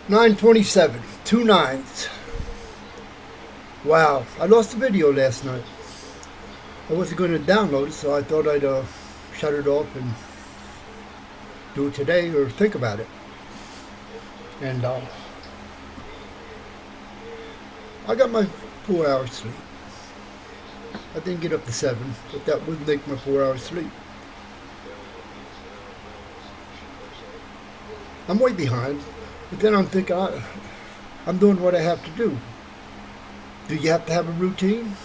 9:27, 2 9s. Wow, I lost the video last night. I wasn't going to download it, so I thought I'd shut it off and do it today or think about it. And I got my 4 hours sleep. I didn't get up to 7, but that would make my 4 hours sleep. I'm way behind, but then I'm thinking I'm doing what I have to do. Do you have to have a routine?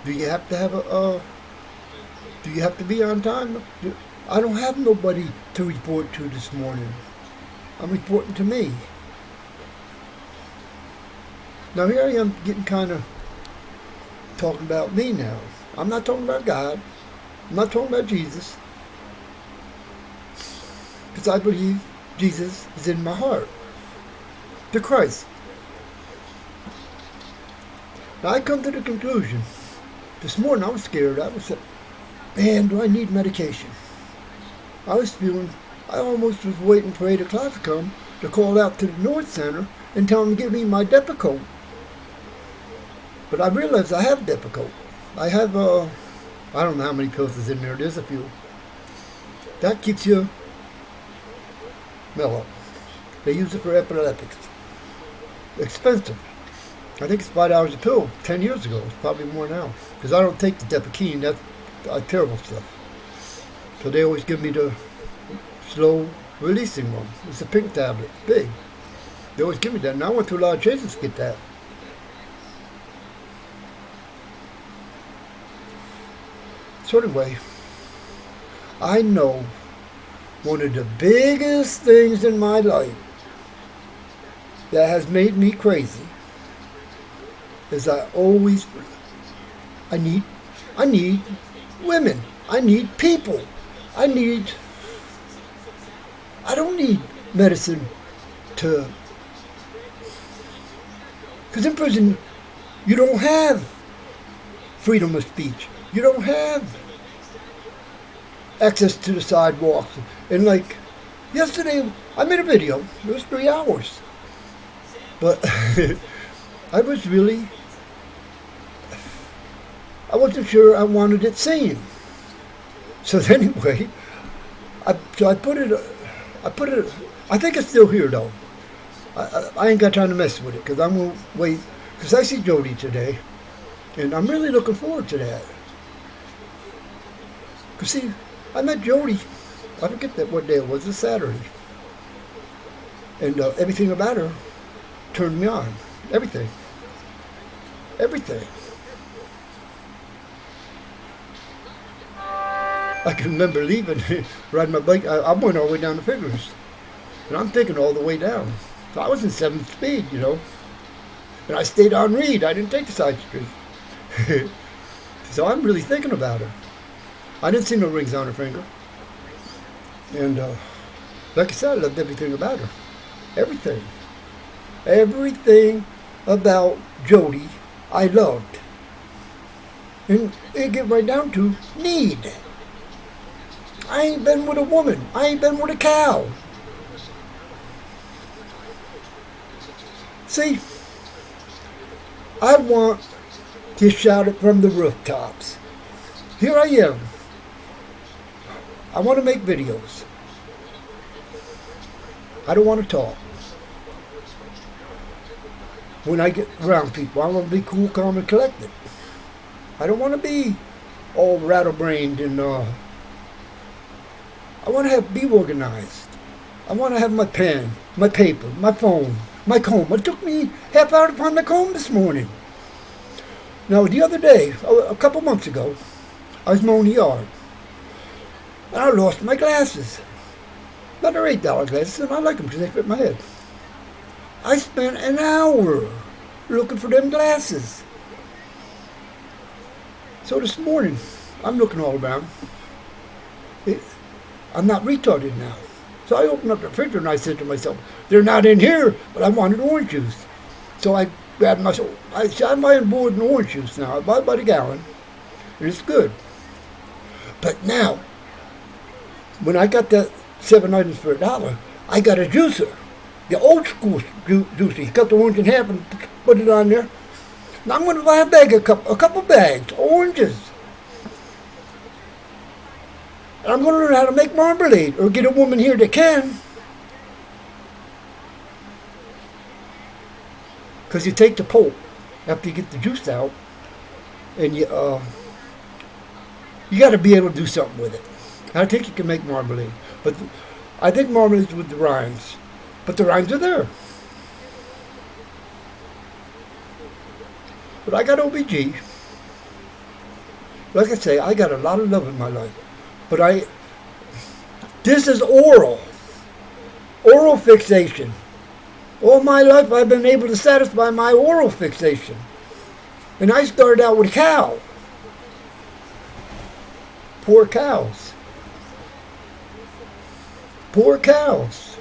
Do you have to have do you have to be on time? I don't have nobody to report to this morning. I'm reporting to me. Now here I am getting kind of talking about me now. I'm not talking about God. I'm not talking about Jesus. Because I believe Jesus is in my heart. To Christ. Now I come to the conclusion. This morning I was scared. I was, man, do I need medication? I almost was waiting for 8 o'clock to come to call out to the North Center and tell them to give me my Depakote. But I realized I have Depakote. I have, I don't know how many pills is in there. There's a few. That keeps you mellow. They use it for epileptics. Expensive. I think it's $5 a pill. 10 years ago. It's probably more now. Because I don't take the Depakine. That's terrible stuff. So they always give me the slow releasing one. It's a pink tablet. Big. They always give me that. And I went through a lot of changes to get that. So anyway, I know one of the biggest things in my life that has made me crazy is I need women. I need people. I don't need medicine because in prison you don't have freedom of speech. You don't have access to the sidewalks. And like yesterday, I made a video. It was 3 hours. But I wasn't sure I wanted it seen. So anyway, I put it, I think it's still here though. I ain't got time to mess with it because I'm going to wait. Because I see Jody today. And I'm really looking forward to that. Because see, I met Jody, I forget what day it was, a Saturday. And everything about her turned me on. Everything. Everything. I can remember leaving, riding my bike. I went all the way down to Figures. And I'm thinking all the way down. So I was in 7th speed, you know. And I stayed on Reed. I didn't take the side street. So I'm really thinking about her. I didn't see no rings on her finger. And like I said, I loved everything about her. Everything. Everything about Jody I loved. And it get right down to need. I ain't been with a woman. I ain't been with a cow. See, I want to shout it from the rooftops. Here I am. I want to make videos. I don't want to talk. When I get around people, I want to be cool, calm, and collected. I don't want to be all rattle-brained and I want to be organized. I want to have my pen, my paper, my phone, my comb. It took me half hour to find my comb this morning. Now, the other day, a couple months ago, I was mowing the yard. And I lost my glasses. But they're $8 glasses, and I like them because they fit my head. I spent an hour looking for them glasses. So this morning, I'm looking all around. I'm not retarded now. So I opened up the refrigerator and I said to myself, they're not in here, but I wanted orange juice. So I grabbed myself. I'm buying board and orange juice now. I buy it by the gallon, and it's good. But now, when I got that 7 items for $1, I got a juicer, the old school juicer. He cut the orange in half and put it on there. Now I'm going to buy a couple bags, oranges. And I'm going to learn how to make marmalade, or get a woman here that can. Because you take the pulp after you get the juice out, and you got to be able to do something with it. I think you can make marmalade, but I think marmalade is with the rinds, but the rinds are there. But I got OBG. Like I say, I got a lot of love in my life, but this is oral fixation. All my life I've been able to satisfy my oral fixation. And I started out with a cow. Poor cows. Poor cows.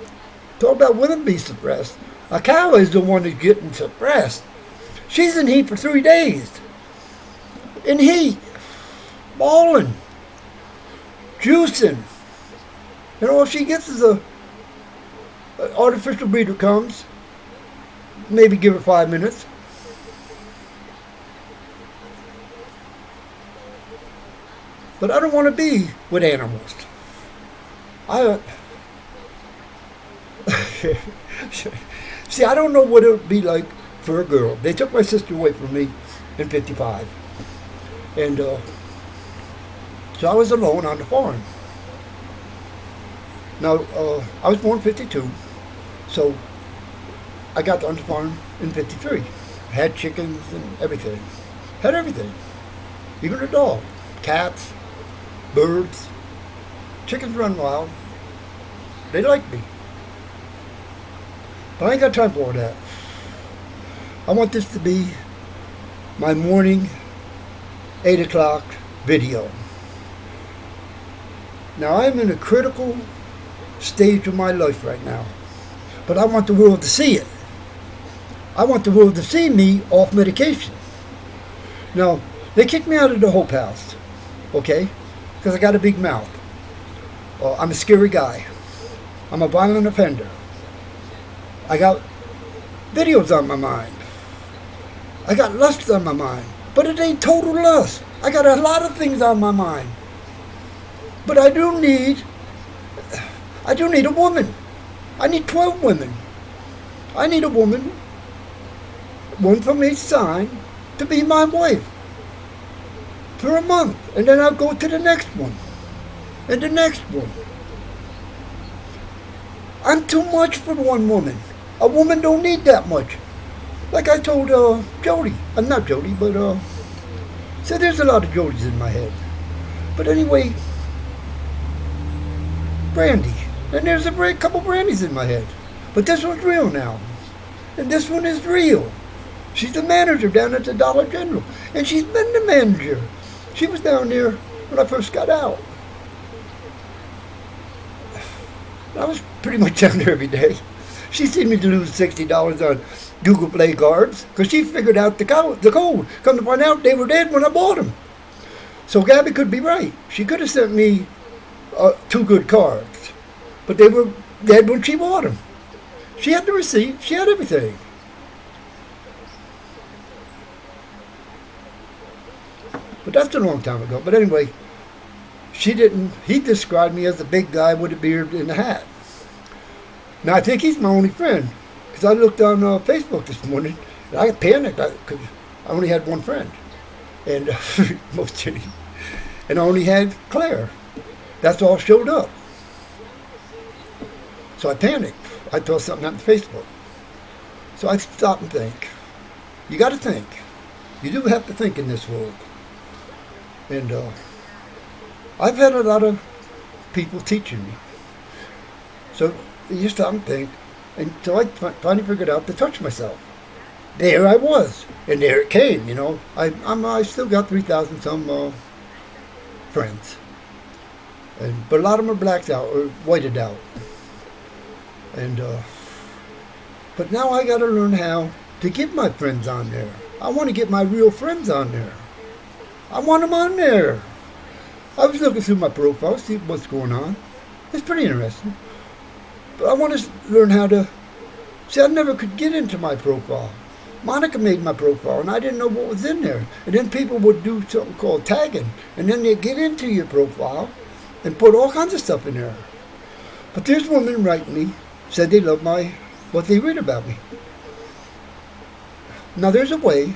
Talk about women being suppressed. A cow is the one that's getting suppressed. She's in heat for 3 days. In heat. Bawling. Juicing. And all she gets is an artificial breeder comes. Maybe give her 5 minutes. But I don't want to be with animals. See, I don't know what it would be like for a girl. They took my sister away from me in '55. And so I was alone on the farm. Now, I was born in '52. So I got on the farm in '53. Had chickens and everything. Had everything. Even a dog. Cats. Birds. Chickens run wild. They like me. But I ain't got time for all that. I want this to be my morning 8 o'clock video. Now I'm in a critical stage of my life right now. But I want the world to see it. I want the world to see me off medication. Now, they kicked me out of the Hope House. Okay? Because I got a big mouth. I'm a scary guy. I'm a violent offender. I got videos on my mind. I got lust on my mind. But it ain't total lust. I got a lot of things on my mind. But I do need a woman. I need 12 women. I need a woman, one from each sign, to be my wife. For a month. And then I'll go to the next one. And the next one. I'm too much for one woman. A woman don't need that much. Like I told Jody. I'm not Jody, but so there's a lot of Jodys in my head. But anyway, Brandy. And there's a couple Brandies in my head. But this one's real now. And this one is real. She's the manager down at the Dollar General. And she's been the manager. She was down there when I first got out. I was pretty much down there every day. She seen me to lose $60 on Google Play cards because she figured out the code. Come to find out, they were dead when I bought them. So Gabbie could be right. She could have sent me 2 good cards. But they were dead when she bought them. She had the receipt. She had everything. But that's a long time ago. But anyway, he described me as a big guy with a beard and a hat. Now I think he's my only friend. Because I looked on Facebook this morning and I panicked because I only had one friend. And most shitty. And I only had Claire. That's all showed up. So I panicked. I thought something happened to Facebook. So I stopped and think. You got to think. You do have to think in this world. And I've had a lot of people teaching me. So you stop and think. And so I finally figured out to touch myself. There I was. And there it came, you know. I still got 3,000 some friends. But a lot of them are blacked out or whited out. And but now I got to learn how to get my friends on there. I want to get my real friends on there. I want them on there. I was looking through my profile, see what's going on. It's pretty interesting. But I want to learn how to... See, I never could get into my profile. Monica made my profile, and I didn't know what was in there. And then people would do something called tagging, and then they'd get into your profile and put all kinds of stuff in there. But this woman writing me said they love what they read about me. Now there's a way.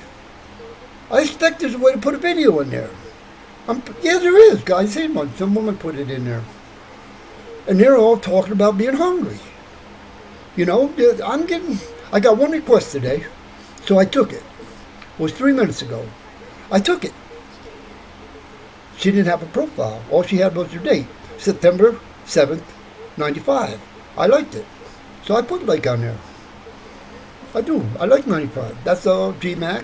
I expect there's a way to put a video in there. Yeah, there is, guys. Seen one. Some woman put it in there. And they're all talking about being hungry. You know, I got one request today, so I took it. It was 3 minutes ago. I took it. She didn't have a profile. All she had was her date, September 7th, 95. I liked it. So I put like on there. I do. I like 95. That's a GMAC.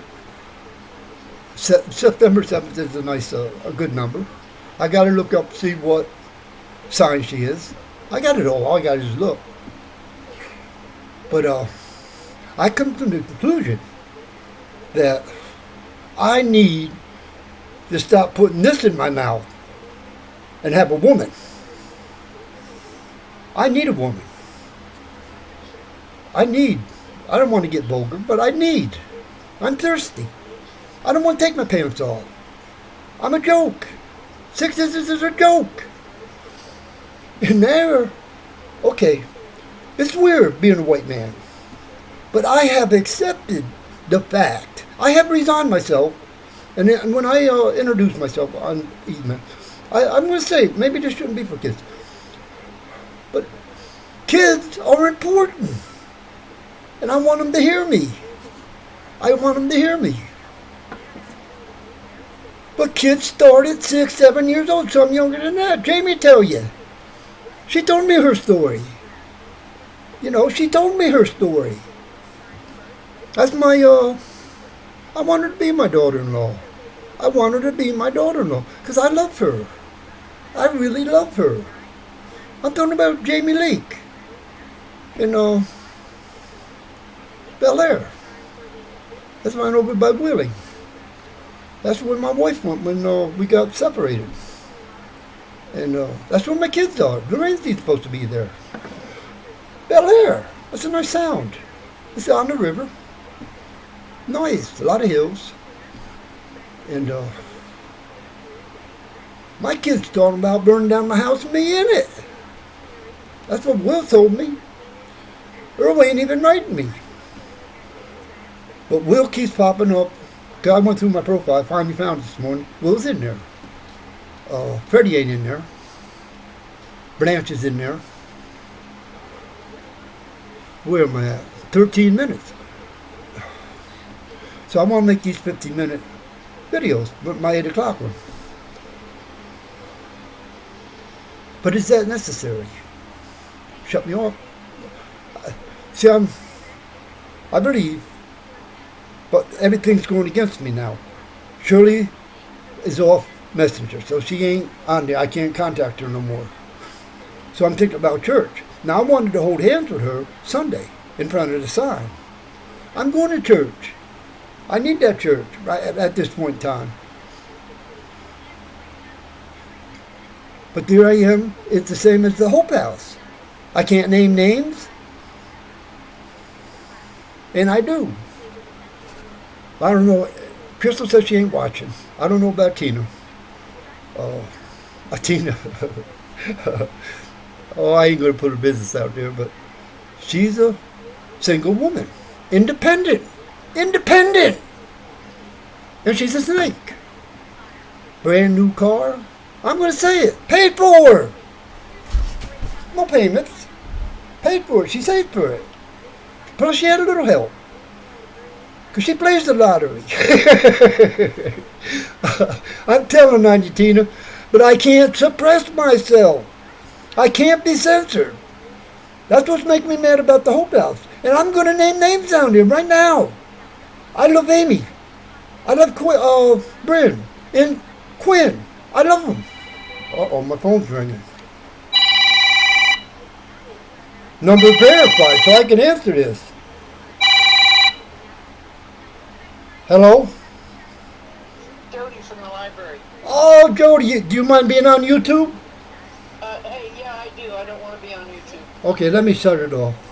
September 7th is a good number. I got to look up, see what sign she is. I got it all. All I got is look. But I come to the conclusion that I need to stop putting this in my mouth and have a woman. I need a woman. I don't want to get vulgar, but I'm thirsty. I don't want to take my pants off. I'm a joke. 6 inches is a joke. And there, okay, it's weird being a white man, but I have accepted the fact. I have resigned myself, and when I introduce myself on email, I'm going to say, maybe this shouldn't be for kids, but kids are important, and I want them to hear me. I want them to hear me. But kids start at 6, 7 years old, some younger than that. Jamie tell you. She told me her story. You know, she told me her story. That's my, I want her to be my daughter-in-law. I want her to be my daughter-in-law because I love her. I really love her. I'm talking about Jamie Leake in Bel Air. That's mine over by Wheeling. That's where my wife went when we got separated. And that's where my kids are. Lorenzi's supposed to be there. Bel Air. That's a nice sound. It's on the river. Nice. A lot of hills. And my kids talking about burning down my house and me in it. That's what Will told me. Earl ain't even writing me. But Will keeps popping up. I went through my profile. I finally found it this morning. Will's in there. Freddie ain't in there. Blanche is in there. Where am I at? 13 minutes. So I want to make these 15-minute videos, but my 8 o'clock one. But is that necessary? Shut me off? See, I believe, but everything's going against me now. Shirley is off Messenger, so she ain't on there. I can't contact her no more. So I'm thinking about church. Now I wanted to hold hands with her Sunday in front of the sign. I'm going to church. I need that church right at this point in time. But there I am. It's the same as the Hope House. I can't name names. And I do. I don't know. Crystal says she ain't watching. I don't know about Tina. Tina. I ain't going to put her business out there, but she's a single woman. Independent. Independent. And she's a snake. Brand new car. I'm going to say it. Paid for. No payments. Paid for it. She saved for it. Plus she had a little help. Because she plays the lottery. I'm telling on you, Tina, but I can't suppress myself. I can't be censored. That's what's making me mad about the Hope House. And I'm going to name names down there right now. I love Amy. I love Bryn and Quinn. I love them. Uh-oh, my phone's ringing. Number verified, so I can answer this. Hello? Jody from the library. Oh, Jody, do you mind being on YouTube? Hey, yeah, I do. I don't want to be on YouTube. Okay, let me shut it off.